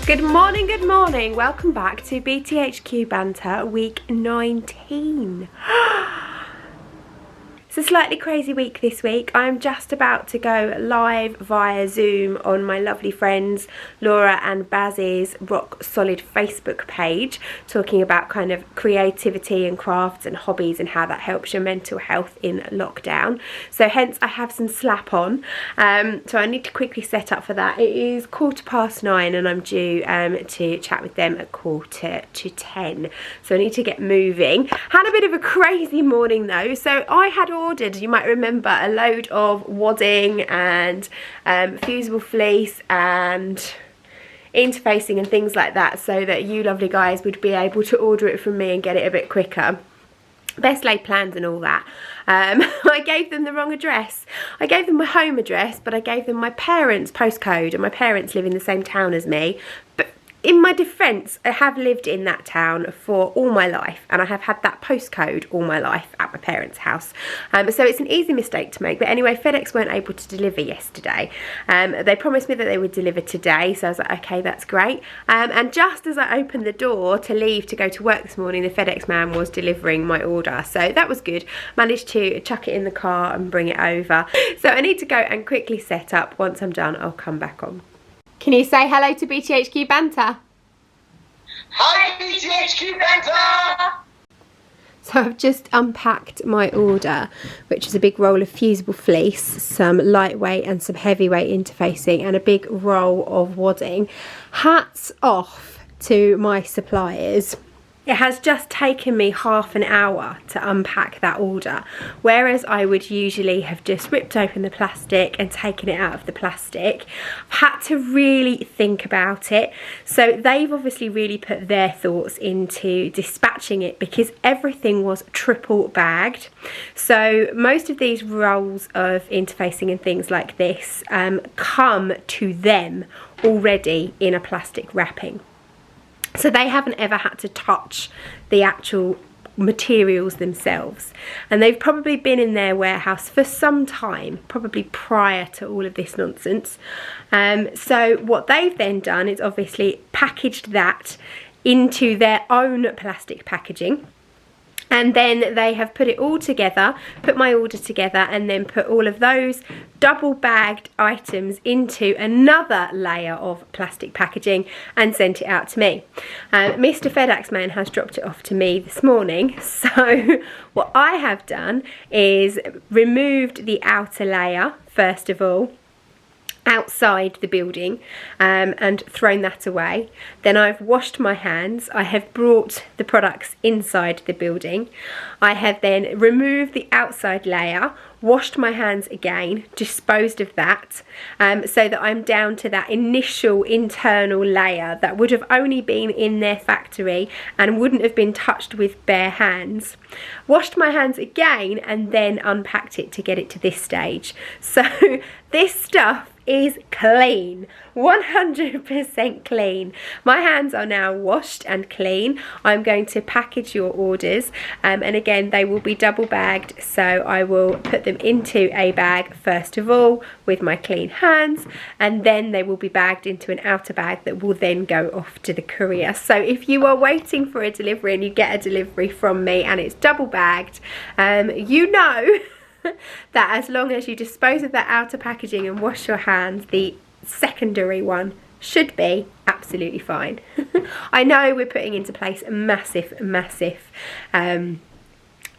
Good morning. Welcome back to BTHQ Banter week 19. It's a slightly crazy week this week. I'm just about to go live via Zoom on my lovely friends Laura and Baz's Rock Solid Facebook page, talking about kind of creativity and crafts and hobbies and how that helps your mental health in lockdown. So hence I have some slap on. So I need to quickly set up for that. It is 9:15 and I'm due to chat with them at 9:45. So I need to get moving. Had a bit of a crazy morning though. So I had ordered, you might remember, a load of wadding and fusible fleece and interfacing and things like that, so that you lovely guys would be able to order it from me and get it a bit quicker. Best laid plans and all that. I gave them the wrong address. I gave them my home address, but I gave them my parents' postcode, and my parents live in the same town as me. But in my defence, I have lived in that town for all my life, and I have had that postcode all my life at my parents' house. So it's an easy mistake to make. But anyway, FedEx weren't able to deliver yesterday. They promised me that they would deliver today, so I was like, okay, that's great. And just as I opened the door to leave to go to work this morning, the FedEx man was delivering my order. So that was good. Managed to chuck it in the car and bring it over. So I need to go and quickly set up. Once I'm done, I'll come back on. Can you say hello to BTHQ Banter? Hi BTHQ Banter! So I've just unpacked my order, which is a big roll of fusible fleece, some lightweight and some heavyweight interfacing, and a big roll of wadding. Hats off to my suppliers. It has just taken me half an hour to unpack that order, whereas I would usually have just ripped open the plastic and taken it out of the plastic. I've had to really think about it. So they've obviously really put their thoughts into dispatching it, because everything was triple bagged. So most of these rolls of interfacing and things like this come to them already in a plastic wrapping. So they haven't ever had to touch the actual materials themselves, and they've probably been in their warehouse for some time, probably prior to all of this nonsense. So what they've then done is obviously packaged that into their own plastic packaging. And then they have put it all together, put my order together, and then put all of those double bagged items into another layer of plastic packaging and sent it out to me. Mr. FedEx man has dropped it off to me this morning. So what I have done is removed the outer layer, first of all, outside the building, and thrown that away. Then I've washed my hands. I have brought the products inside the building. I have then removed the outside layer, washed my hands again, disposed of that, so that I'm down to that initial internal layer that would have only been in their factory and wouldn't have been touched with bare hands. Washed my hands again and then unpacked it to get it to this stage. So this stuff is clean, 100% clean. My hands are now washed and clean. I'm going to package your orders, and again they will be double bagged, so I will put them into a bag first of all with my clean hands, and then they will be bagged into an outer bag that will then go off to the courier. So if you are waiting for a delivery and you get a delivery from me and it's double bagged, you know that as long as you dispose of that outer packaging and wash your hands, the secondary one should be absolutely fine. I know we're putting into place massive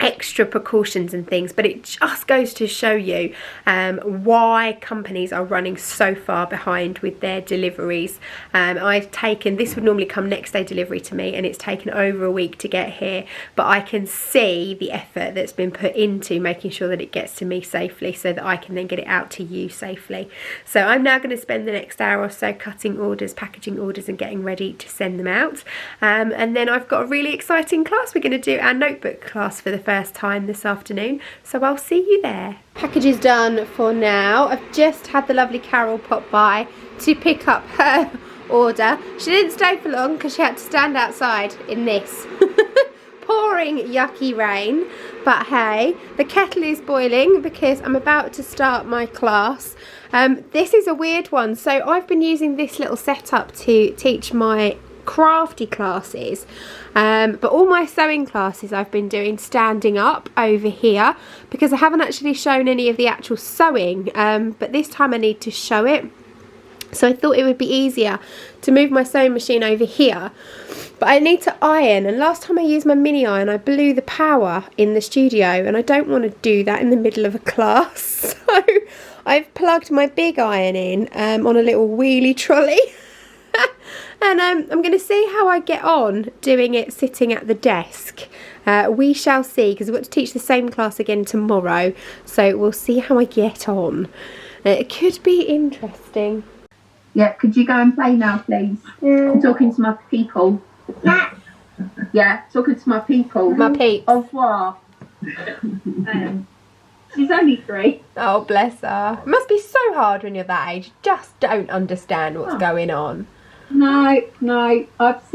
extra precautions and things, but it just goes to show you why companies are running so far behind with their deliveries. I've taken, this would normally come next day delivery to me, and it's taken over a week to get here, but I can see the effort that's been put into making sure that it gets to me safely, so that I can then get it out to you safely. So I'm now going to spend the next hour or so cutting orders, packaging orders, and getting ready to send them out, and then I've got a really exciting class. We're going to do our notebook class for the first time this afternoon, so I'll see you there. Package is done for now. I've just had the lovely Carol pop by to pick up her order. She didn't stay for long because she had to stand outside in this. pouring yucky rain, but hey, the kettle is boiling because I'm about to start my class. This is a weird one. So I've been using this little setup to teach my crafty classes, but all my sewing classes I've been doing standing up over here because I haven't actually shown any of the actual sewing, but this time I need to show it. So I thought it would be easier to move my sewing machine over here, but I need to iron, and last time I used my mini iron I blew the power in the studio, and I don't want to do that in the middle of a class. So I've plugged my big iron in on a little wheelie trolley. And I'm going to see how I get on doing it sitting at the desk. We shall see, because I've got to teach the same class again tomorrow, so we'll see how I get on. It could be interesting. Yeah, could you go and play now, please? I'm talking to my people. Yeah, talking to my people. My peeps. Au revoir. She's only 3. Oh, bless her. It must be so hard when you're that age. You just don't understand what's going on. No. I've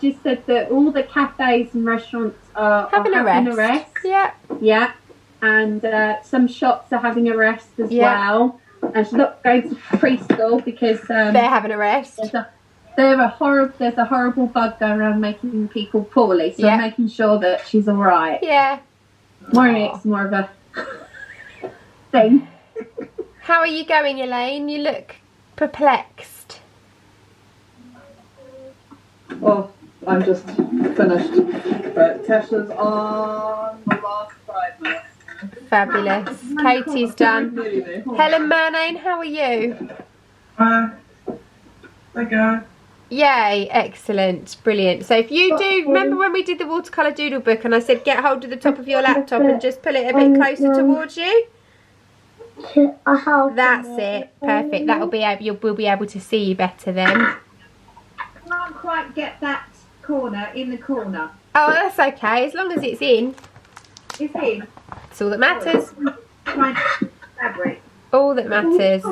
just said that all the cafes and restaurants are having a rest. Yeah. And some shops are having a rest as well. And she's not going to preschool because they're having a rest. There's a horrible bug going around making people poorly. So I'm making sure that she's all right. Yeah. It's more of a thing. How are you going, Elaine? You look perplexed. Well, I'm just finished, but Tasha's on the last 5 minutes. Fabulous. Katie's done. Helen Murnane, how are you? There go. Yay, excellent, brilliant. So if you do, remember when we did the watercolour doodle book and I said get hold of the top of your laptop and just pull it a bit closer towards you? That's it, perfect. We'll be able to see you better then. I can't quite get that corner in the corner. Oh, that's okay, as long as it's in. It's in. That's all that matters. Fabric. All that matters.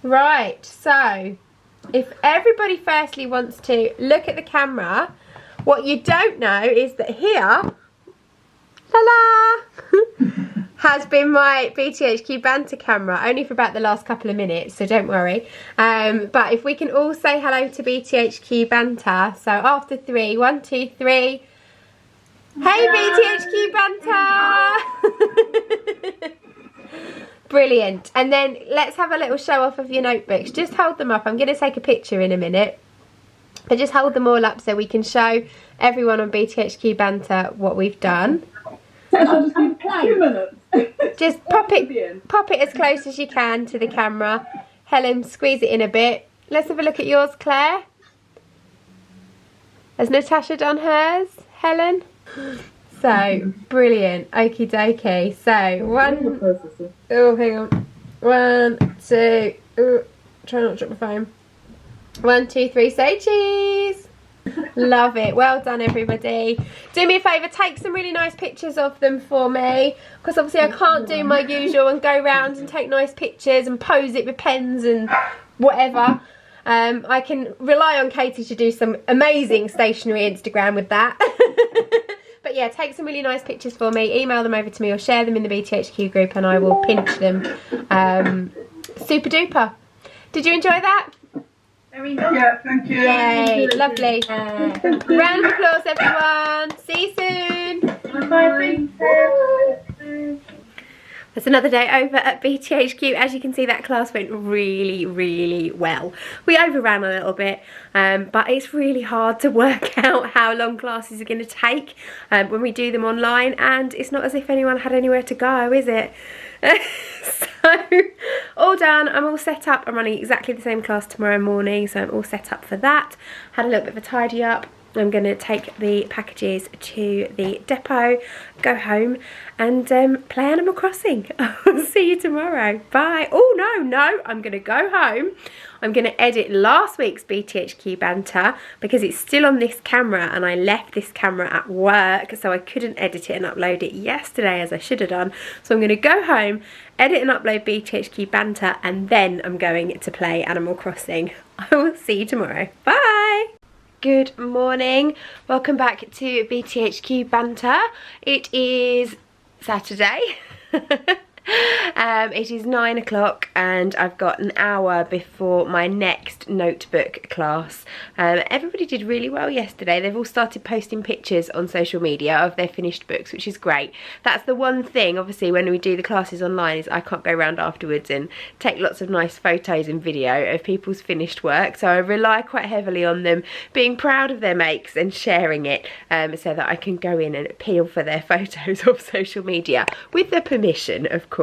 Right, so if everybody firstly wants to look at the camera, what you don't know is that here, ta-da, has been my BTHQ Banter camera, only for about the last couple of minutes, so don't worry. But if we can all say hello to BTHQ Banter, so after 3, 1, 2, 3. Hey BTHQ Banter! Brilliant. And then let's have a little show off of your notebooks. Just hold them up. I'm going to take a picture in a minute. But just hold them all up so we can show everyone on BTHQ Banter what we've done. Just pop it as close as you can to the camera. Helen, squeeze it in a bit. Let's have a look at yours, Claire. Has Natasha done hers? Helen? So, brilliant. Okie dokie. So, hang on. 1, 2, try not to drop my phone. 1, 2, 3, say cheese. Love it. Well done, everybody. Do me a favour, take some really nice pictures of them for me, because obviously I can't do my usual and go round and take nice pictures and pose it with pens and whatever. I can rely on Katie to do some amazing stationery Instagram with that. But yeah, take some really nice pictures for me, email them over to me or share them in the BTHQ group and I will pinch them. Super duper. Did you enjoy that? Very nice. Yeah, thank you. Yay, lovely. Round of applause, everyone. See you soon. Bye. There's another day over at BTHQ. As you can see, that class went really, really well. We overran a little bit, but it's really hard to work out how long classes are going to take when we do them online, and it's not as if anyone had anywhere to go, is it? So, all done. I'm all set up. I'm running exactly the same class tomorrow morning, so I'm all set up for that. Had a little bit of a tidy up. I'm going to take the packages to the depot, go home and play Animal Crossing. I'll see you tomorrow. Bye. Oh, no, I'm going to go home. I'm going to edit last week's BTHQ Banter because it's still on this camera and I left this camera at work, so I couldn't edit it and upload it yesterday as I should have done. So I'm going to go home, edit and upload BTHQ Banter, and then I'm going to play Animal Crossing. I will see you tomorrow. Bye. Good morning, welcome back to BTHQ Banter. It is Saturday. It is 9 o'clock and I've got an hour before my next notebook class. Everybody did really well yesterday. They've all started posting pictures on social media of their finished books, which is great. That's the one thing, obviously, when we do the classes online, is I can't go around afterwards and take lots of nice photos and video of people's finished work. So I rely quite heavily on them being proud of their makes and sharing it, so that I can go in and appeal for their photos of social media with their permission, of course.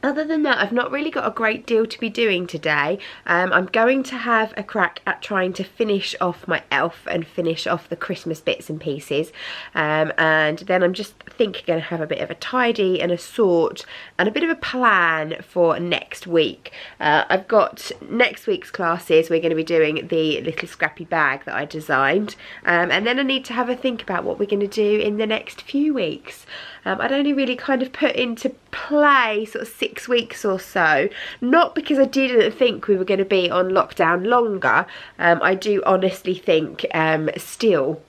Other than that, I've not really got a great deal to be doing today. I'm going to have a crack at trying to finish off my elf and finish off the Christmas bits and pieces, and then I'm just going to have a bit of a tidy and a sort and a bit of a plan for next week. I've got next week's classes. We're going to be doing the little scrappy bag that I designed, and then I need to have a think about what we're going to do in the next few weeks. I'd only really kind of put into play sort of 6 weeks or so, not because I didn't think we were going to be on lockdown longer. I do honestly think still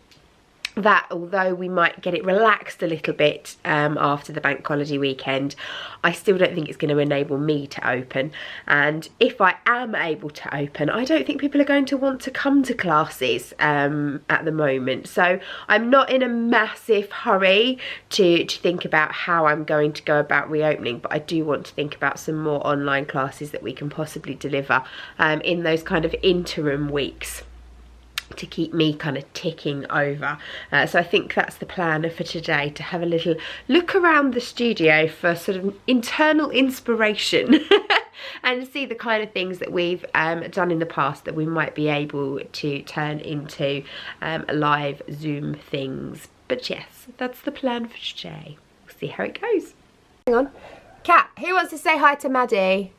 that although we might get it relaxed a little bit after the bank holiday weekend, I still don't think it's going to enable me to open. And if I am able to open, I don't think people are going to want to come to classes at the moment. So I'm not in a massive hurry to think about how I'm going to go about reopening, but I do want to think about some more online classes that we can possibly deliver in those kind of interim weeks to keep me kind of ticking over. So I think that's the plan for today, to have a little look around the studio for sort of internal inspiration and see the kind of things that we've done in the past that we might be able to turn into live Zoom things. But yes, that's the plan for today. We'll see how it goes. Hang on. Kat, who wants to say hi to Maddie?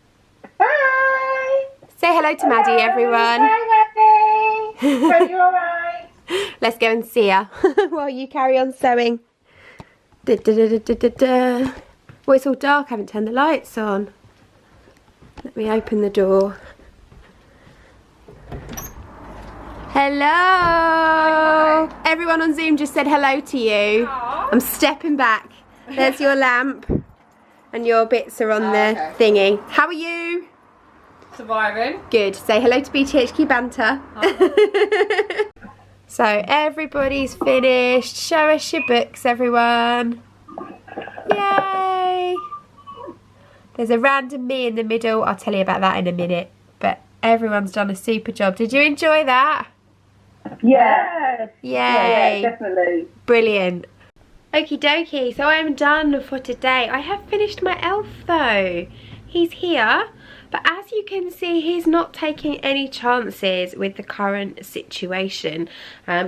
Hi! Say hello to Maddie, everyone. Hi, Maddie! Are you alright? Let's go and see her while you carry on sewing. Da, da, da, da, da, da. Well, it's all dark, I haven't turned the lights on. Let me open the door. Hello! Hi. Everyone on Zoom just said hello to you. Aww. I'm stepping back. There's your lamp and your bits are on the thingy. How are you? Surviving. Good. Say hello to BTHQ Banter. Oh. So everybody's finished. Show us your books, everyone. Yay! There's a random me in the middle. I'll tell you about that in a minute. But everyone's done a super job. Did you enjoy that? Yeah. Yay! Yeah, definitely. Brilliant. Okie dokie. So I am done for today. I have finished my elf though. He's here. But as you can see, he's not taking any chances with the current situation.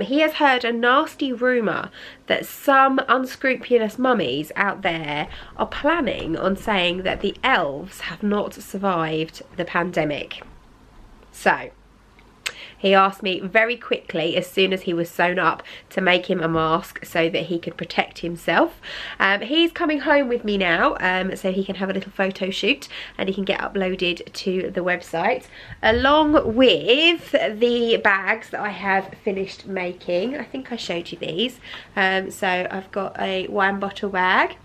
He has heard a nasty rumour that some unscrupulous mummies out there are planning on saying that the elves have not survived the pandemic. So he asked me very quickly, as soon as he was sewn up, to make him a mask so that he could protect himself. He's coming home with me now, so he can have a little photo shoot and he can get uploaded to the website, along with the bags that I have finished making. I think I showed you these. So I've got a wine bottle bag,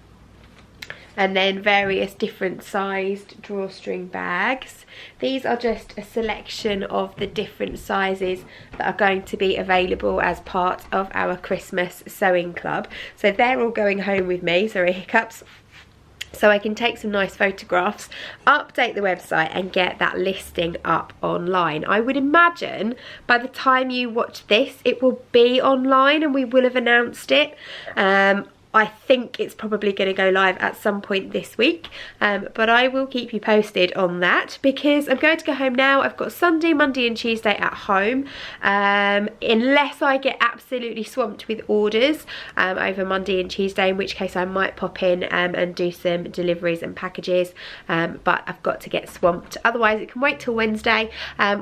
and then various different sized drawstring bags. These are just a selection of the different sizes that are going to be available as part of our Christmas sewing club. So they're all going home with me, sorry hiccups, so I can take some nice photographs, update the website and get that listing up online. I would imagine by the time you watch this it will be online and we will have announced it. I think it's probably going to go live at some point this week, but I will keep you posted on that because I'm going to go home now. I've got Sunday, Monday and Tuesday at home, unless I get absolutely swamped with orders over Monday and Tuesday, in which case I might pop in and do some deliveries and packages, but I've got to get swamped. Otherwise it can wait till Wednesday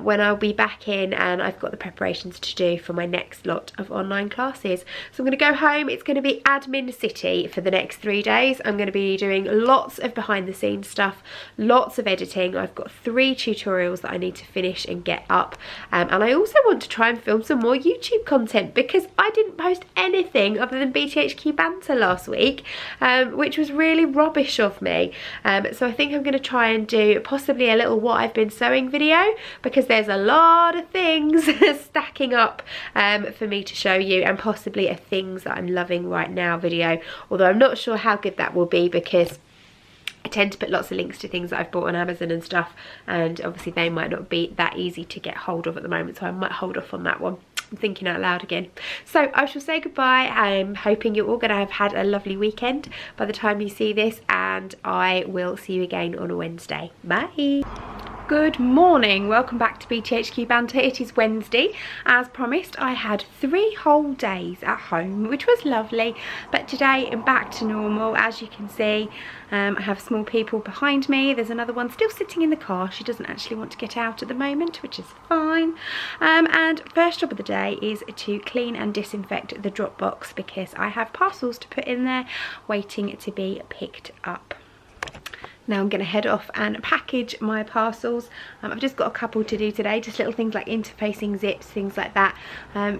when I'll be back in and I've got the preparations to do for my next lot of online classes. So I'm going to go home. It's going to be admin city for the next 3 days. I'm going to be doing lots of behind the scenes stuff, lots of editing. I've got 3 tutorials that I need to finish and get up, and I also want to try and film some more YouTube content because I didn't post anything other than BTHQ Banter last week, which was really rubbish of me. So I think I'm going to try and do possibly a little what I've been sewing video because there's a lot of things stacking up for me to show you, and possibly a things that I'm loving right now video, although I'm not sure how good that will be because I tend to put lots of links to things that I've bought on Amazon and stuff, and obviously they might not be that easy to get hold of at the moment, so I might hold off on that one. I'm thinking out loud again. So I shall say goodbye. I'm hoping you're all going to have had a lovely weekend by the time you see this, and I will see you again on a Wednesday. Bye. Good morning, welcome back to BTHQ Banter. It is Wednesday. As promised, I had 3 whole days at home, which was lovely, but today I'm back to normal. As you can see, I have small people behind me. There's another one still sitting in the car. She doesn't actually want to get out at the moment, which is fine. And first job of the day is to clean and disinfect the drop box because I have parcels to put in there waiting to be picked up. Now I'm going to head off and package my parcels. I've just got a couple to do today, just little things like interfacing zips, things like that.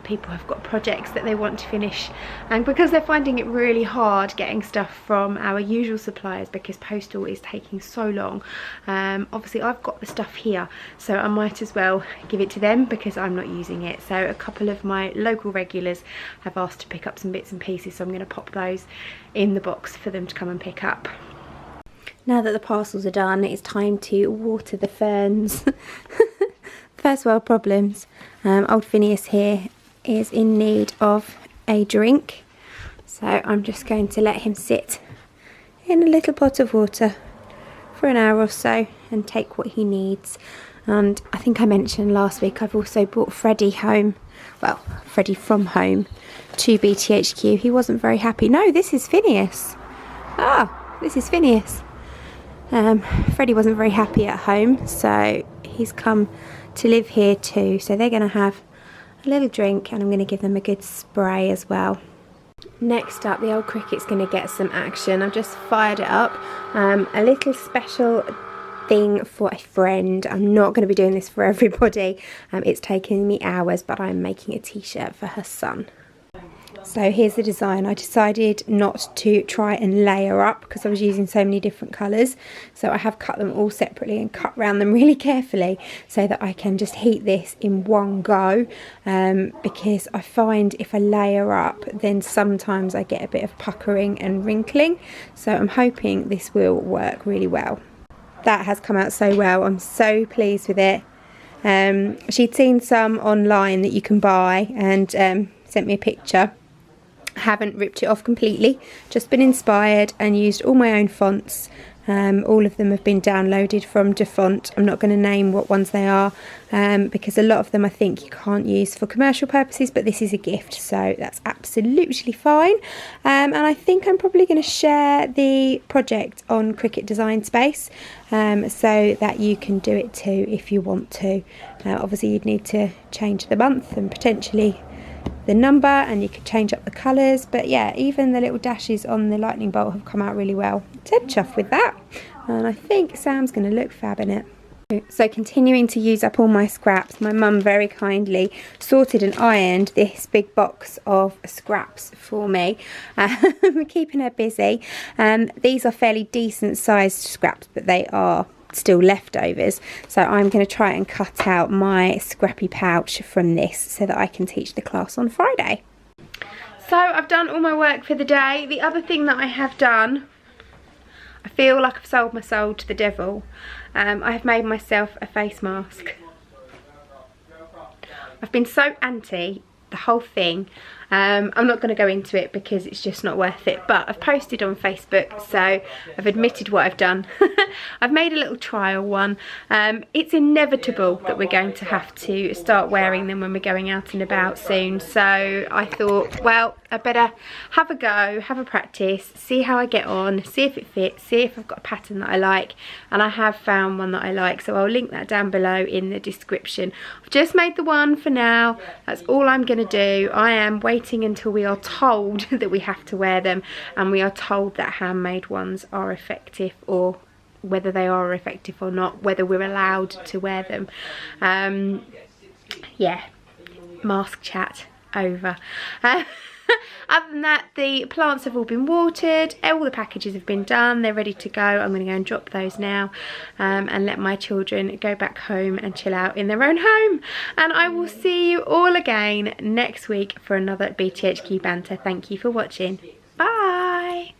People have got projects that they want to finish, and because they're finding it really hard getting stuff from our usual suppliers because postal is taking so long, obviously I've got the stuff here, so I might as well give it to them because I'm not using it. So a couple of my local regulars have asked to pick up some bits and pieces, so I'm going to pop those in the box for them to come and pick up. Now that the parcels are done, it's time to water the ferns. First world problems. Old Phineas here is in need of a drink, so I'm just going to let him sit in a little pot of water for an hour or so and take what he needs. And I think I mentioned last week I've also brought Freddie home, well, Freddie from home to BTHQ. He wasn't very happy. No, this is Phineas. Ah, this is Phineas. Freddie wasn't very happy at home, so he's come to live here too. So they're going to have a little drink and I'm going to give them a good spray as well. Next up, the old cricket's going to get some action. I've just fired it up. A little special thing for a friend. I'm not going to be doing this for everybody. It's taken me hours, but I'm making a t-shirt for her son. So here's the design. I decided not to try and layer up because I was using so many different colours. So I have cut them all separately and cut round them really carefully so that I can just heat this in one go. Because I find if I layer up, then sometimes I get a bit of puckering and wrinkling. So I'm hoping this will work really well. That has come out so well. I'm so pleased with it. She'd seen some online that you can buy and sent me a picture. Haven't ripped it off completely, just been inspired and used all my own fonts. All of them have been downloaded from DeFont. I'm not going to name what ones they are because a lot of them I think you can't use for commercial purposes, but this is a gift, so that's absolutely fine. And I think I'm probably going to share the project on Cricut Design Space so that you can do it too if you want to. Obviously you'd need to change the month and potentially the number, and you could change up the colours, but yeah, even the little dashes on the lightning bolt have come out really well. Dead chuffed with that, and I think Sam's going to look fab in it. So continuing to use up all my scraps, my mum very kindly sorted and ironed this big box of scraps for me. We're keeping her busy. These are fairly decent sized scraps, but they are still leftovers, so I'm going to try and cut out my scrappy pouch from this so that I can teach the class on Friday. So I've done all my work for the day. The other thing that I have done, I feel like I've sold my soul to the devil. I have made myself a face mask. I've been so anti the whole thing I'm not going to go into it because it's just not worth it, but I've posted on Facebook, so I've admitted what I've done. I've made a little trial one. It's inevitable that we're going to have to start wearing them when we're going out and about soon, so I thought, well, I better have a go, have a practice, see how I get on, see if it fits, see if I've got a pattern that I like, and I have found one that I like, so I'll link that down below in the description. I've just made the one for now. That's all I'm going to do. I am waiting until we are told that we have to wear them, and we are told that handmade ones are effective, or whether they are effective or not, whether we're allowed to wear them. Yeah, mask chat over. Other than that, the plants have all been watered, all the packages have been done, they're ready to go. I'm going to go and drop those now, and let my children go back home and chill out in their own home. And I will see you all again next week for another BTHQ Banter. Thank you for watching. Bye!